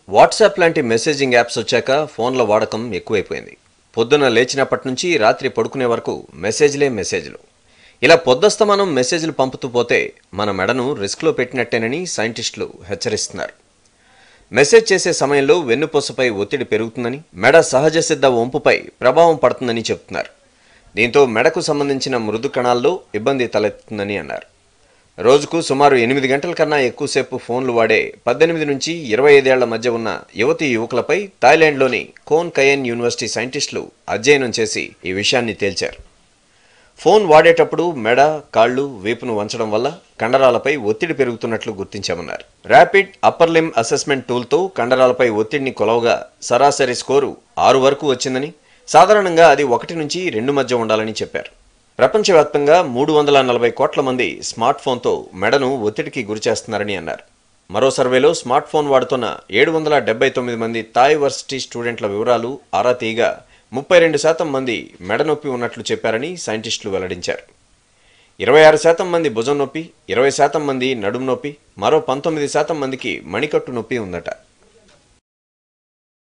WhatsApp లాంటి messaging apps వచ్చాక ఫోన్ల వాడకం ఎక్కువైపోయింది. పొద్దున లేచినప్పటి నుంచి రాత్రి పడుకునే వరకు మెసేజ్లు. ఇలా పొద్దస్తమానం మెసేజ్లు పంపుతూ పోతే మన మెడను రిస్క్లో పెట్టినట్టేనని సైంటిస్టులు హెచ్చరిస్తున్నారు. మెసేజ్ చేసే సమయంలో వెన్నుపూసపై ఒత్తిడి పెరుగుతుందని, మెడ సహజ సిద్ధ వంపుపై ప్రభావం పడుతుందని చెబుతున్నారు. దీంతో మెడకు సంబంధించిన మృదు కణాల్లో ఇబ్బంది తలెత్తుతుందని అన్నారు. రోజుకు సుమారు 8 గంటల కన్నా ఎక్కువసేపు ఫోన్లు వాడే 18 నుంచి 25 ఏళ్ల మధ్య ఉన్న యువకులపై థాయిలాండ్లోని కోన్ కయెన్ యూనివర్సిటీ సైంటిస్టులు అధ్యయనం చేసి ఈ విషయాన్ని తేల్చారు. ఫోన్ వాడేటప్పుడు మెడ, కాళ్లు, వీపును వంచడం వల్ల కండరాలపై ఒత్తిడి పెరుగుతున్నట్లు గుర్తించామన్నారు. ర్యాపిడ్ అప్పర్ లింబ్ అసెస్మెంట్ టూల్తో కండరాలపై ఒత్తిడిని కొలవగా సరాసరి స్కోరు 6 వరకు వచ్చిందని, సాధారణంగా అది 1 నుంచి 2 మధ్య ఉండాలని చెప్పారు. ప్రపంచవ్యాప్తంగా 340 కోట్ల మంది స్మార్ట్ ఫోన్తో మెడను ఒత్తిడికి గురిచేస్తున్నారని అన్నారు. మరో సర్వేలో స్మార్ట్ ఫోన్ వాడుతున్న 779 మంది థాయ్ వర్సిటీ స్టూడెంట్ల వివరాలు ఆరా తీయగా 32% మంది మెడ నొప్పి ఉన్నట్లు చెప్పారని సైంటిస్టులు వెల్లడించారు. 26% మంది భుజం నొప్పి, 20% మంది నడుము నొప్పి, మరో 19% మందికి మణికట్టు నొప్పి ఉందట.